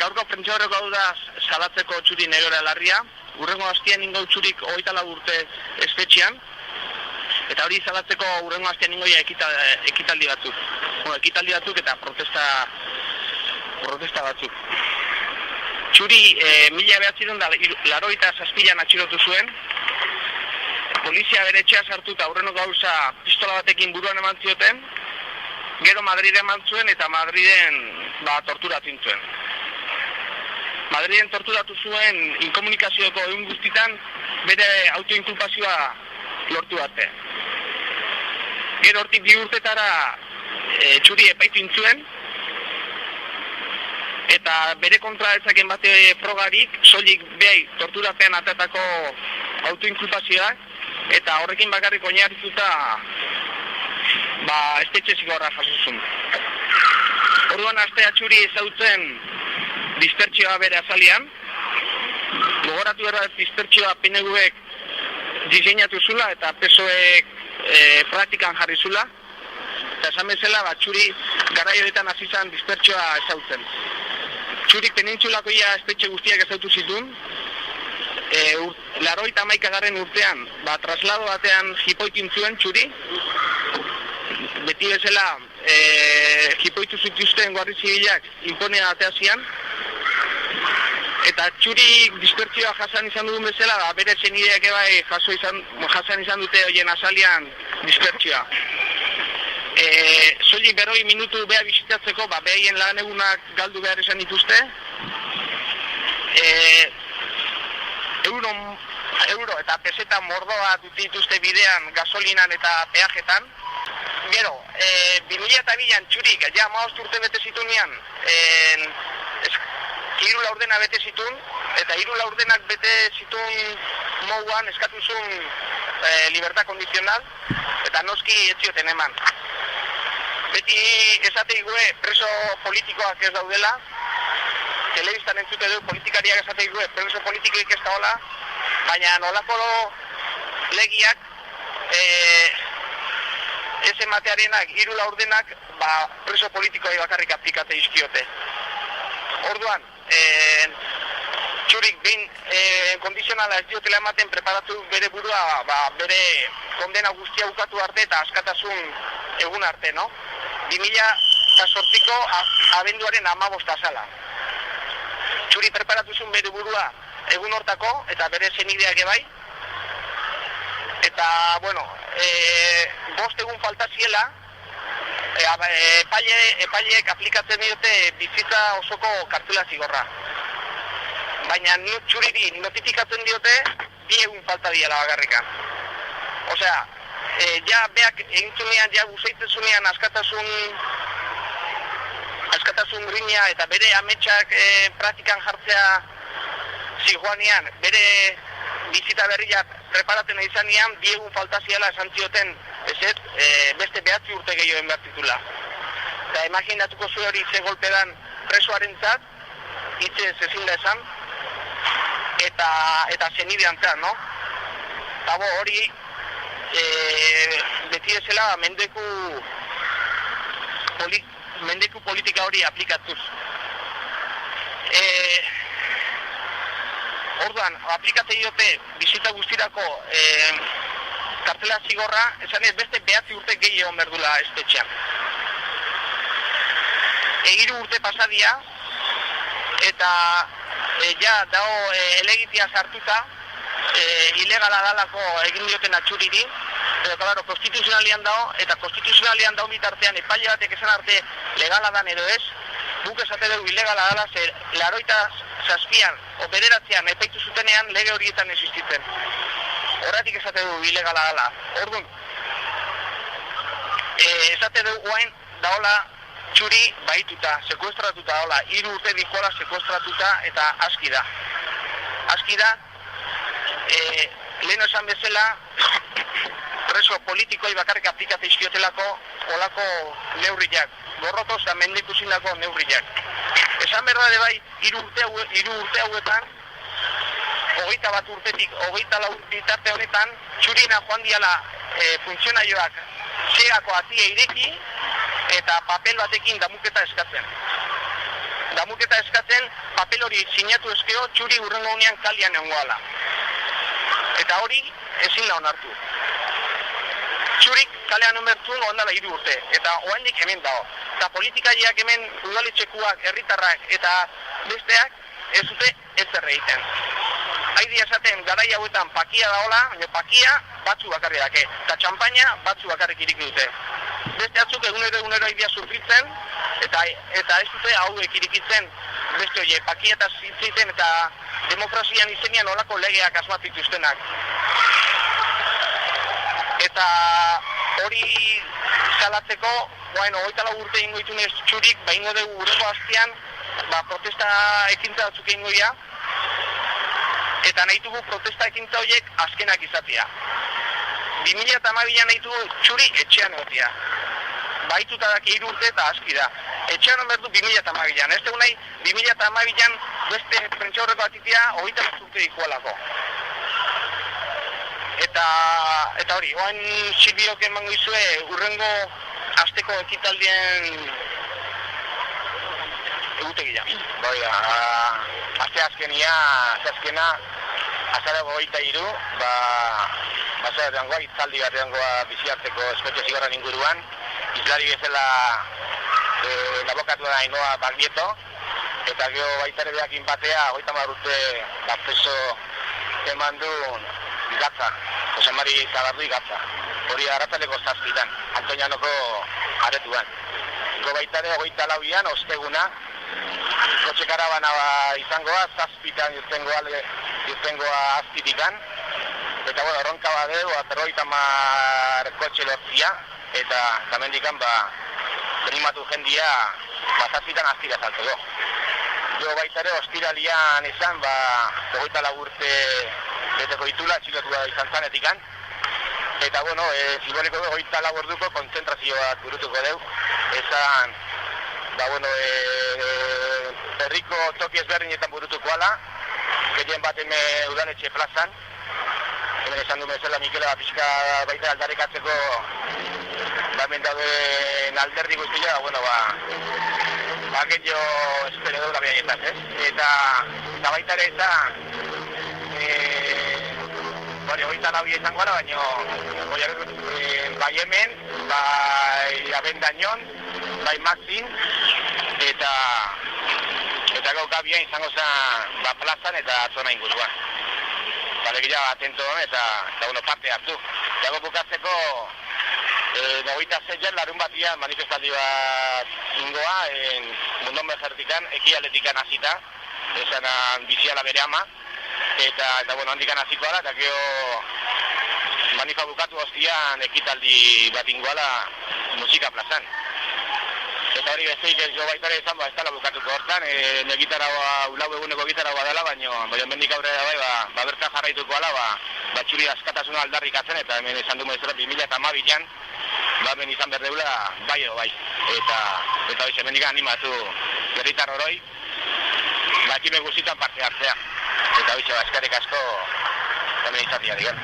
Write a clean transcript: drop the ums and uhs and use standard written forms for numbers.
gaurko prentsaurreko hau da salatzeko txuri negora larria. Urrengo astean ingo txurik 24 urte espetxean. Eta hori salatzeko urrengo astean ingo ekitaldi batzuk. Ekitaldi batzuk eta protesta batzuk. Txuri 1987an atxilotu zuen. Polizia bere etxea sartu eta aurreno gauza pistola batekin buruan eman zioten. Gero Madriden eman zuen eta Madriden torturatu zuen. Madriden torturatu zuen inkomunikazioko egun guztitan bere autoinkulpazioa lortu arte. Gero hortik 2 urtetara txuri epaitu zuen eta bere kontra ezaken bate frogarik soilik behai torturapean atatako autoinkulpazioak eta horrekin bakarrik oinarrituta espetxe zigorra jasozun. Orduan astea txuri ezautzen dispertsioa bere azalian. Gogoratu era dispertsioa PNV-ek diseinatu zula eta PSOEk praktikan jarri zula. Eta esan bezala txuri garaioetan hasi zen dispertsioa ezautzen. Txuri penintzulakoia espetxe guztiak ezautu zituen. 81. urtean, traslado batean jipoitin zuen txuri. Beti bezala jipoitu zituzten guardi zibilak inponea ateazian. Eta txuri dispertsioa jasan izan dugun bezala, bere zenideak ebai jasan izan dute horien azalian dispertsioa. Soilik 40 minutu beha bisitatzeko, behaien lan egunak galdu behar izan dituzte. Euro eta peseta mordoa dituzte bidean gasolinan eta peajetan. Gero, 2002an txurik, 15 urte bete zitunean, 3 laurdena bete zituen, eta 3 laurdenak bete zituen moduan eskatu zuen libertad kondizional, eta noski ez zioten eman. Beti esate igue preso politikoak ez daudela, telebistan entzute du politikariak esate igue preso politikoik ez daola, baina nolako legiak ez ematearenak 3 laurdenak preso politikoai bakarrik aplikate izkiote. Orduan, txurik behin kondizionala ez diotela ematen preparatu bere burua bere kondena guztia bukatu arte eta askatasun egun arte, no? 2008ko abenduaren 15 azala. Txuri preparatu zuen bere burua egun hortako eta bere zenideak ebai. Eta, bueno, 5 egun falta ziela, epaileek aplikatzen diote bizitza osoko kartela zigorra. Baina txuriri notifikatzen diote 2 egun falta diela bakarrikan. Osea, ja beak egin zunean, ja guzaitzen zunean askatasun grina eta bere ametsak praktikan jartzea zijoanean, bere bizita berriak preparaten izanean, 2 egun falta ziela esan zioten beste 9 urte gehioen behar titula. Eta imaginatuko zu hori ze golpedan presoarentzat, hitzez ezin da esan, eta zenidean zean, no? Eta hori, beti ezela mendeku politika hori aplikatuz. Orduan, aplikate diote bizita guztirako kartela zigorra, esan ez beste 9 urte gehi egon berdula espetxean. 3 urte pasadia, eta ja dago elegitia sartuta, ilegala dalako egin dioten atxuriri, eta claro, konstituzionalian dago, eta konstituzionalian dago bitartean epaile batek esan arte legala dan edo ez, guk esate dugu ilegala dala, 87an o 9an epaitu zutenean lege horietan existitzen. Horretik esate dugu ilegala dala. Orduan, esate dugu guain daola txuri baituta, sekuestratuta daola, 3 urte dikola sekuestratuta eta aski da. Aski da, lehen esan bezala, preso politikoei bakarrik aplikate izkiotelako olako neurriak, gorrotoz eta mendikusinako neurriak. Esan berda bai, 3 urte hauetan, 21 urtetik 24 bitarte honetan, txurina joan diala funtzionaioak segako atia ireki eta papel batekin damuketa eskatzen. damuketa eskatzen papel hori sinatu ezkeo Txuri urrengo unean kalian egongoala. Eta hori ezin da onartu. Txurik kalean onbertu ondala 3 urte, eta oraindik hemen dago. Eta politikariak hemen udaletxekuak, herritarrak eta besteak ez dute ezer egiten. Haidi esaten garai hauetan pakia daola, baina pakia batzu bakarri dake, eta txampaina batzu bakarrik irik dute. Beste atzuk egunero haidea sufritzen, eta ez dute hauek irikitzen beste horiek, pakia eta zitziten eta demokrazian izenean olako legeak asmatituztenak. Eta hori salatzeko, 24 urte ingo itunez Txurik, ingo dugu urreko hastian, protesta ekintza batzuk ingo dira, eta nahi dugu protesta ekintza horiek azkenak izatea. 2012an nahi dugu Txuri etxean egotea. Baituta daki 3 urte eta aski da. Etxean onbertu 2012an. Ez dugu nahi 2012an beste prentsa horreko atitea 21 urte dikualako. Eta hori, oain Silbiok emango izue urrengo asteko ekitaldien egutegia. Bai da, azkena, azarako 23, basoa itzaldi bat edangoa biziarteko espetxe zigorran inguruan, izlari bezala labokatu da Ainoa Baglieto, eta geho baitare behakin batea, 30 urte preso eman du Gatza, Jose Mari Zabarrui Gatza. Hori arratzaleko 7 Antonianoko aretuan. Go baitare 24an osteguna, kotxe karabana izangoa, 7 irtengoa aztitikan, eta erronka badeu, 50 kotxe lortzia, eta tamendikan animatu jendia 7 aztira saltzeko. Jo baitare ostiralian izan, 24 urte beteko ditula, txilotu da izan zanetikan, eta simboliko 24 orduko kontzentrazio bat burutuko deu, esan herriko toki ezberdinetan burutuko ala, gehien bat udaletxe plazan, hemen esan du bezala Mikela pixka baita aldarrikatzeko hemen dauden alderdi guztia, gehiago espero dugu labiaietaz, eta baita ere ezan, hogeita labia izango gara, baina bai hemen, bai Abendañon, bai Maxin, eta gauka izango zen plazan eta zona inguruan. Balegia atento eta parte hartu. Dago bukatzeko 26 larun batian manifestaldi bat ingoa, Mundon Bejertikan, ekialetikan hasita, esan biziala bere ama, eta handikan hasikoa da, eta geho manifa bukatu hostian ekitaldi bat ingoala musika plazan. Eta hori besteik ez jo baitare izan, ez dala bukatuko hortan, lau eguneko gitaragoa dela, baina mendik aurrera bertan jarraituko ala, Txuri askatasuna aldarrikatzen, eta hemen esan dugu ezera 2012an, hemen izan berdeula, bai edo bai. Eta hoxe, mendik animatu herritar oroi, ekimen guztietan parte hartzea. Eta hoxe, eskerrik asko, hemen izatea, digan.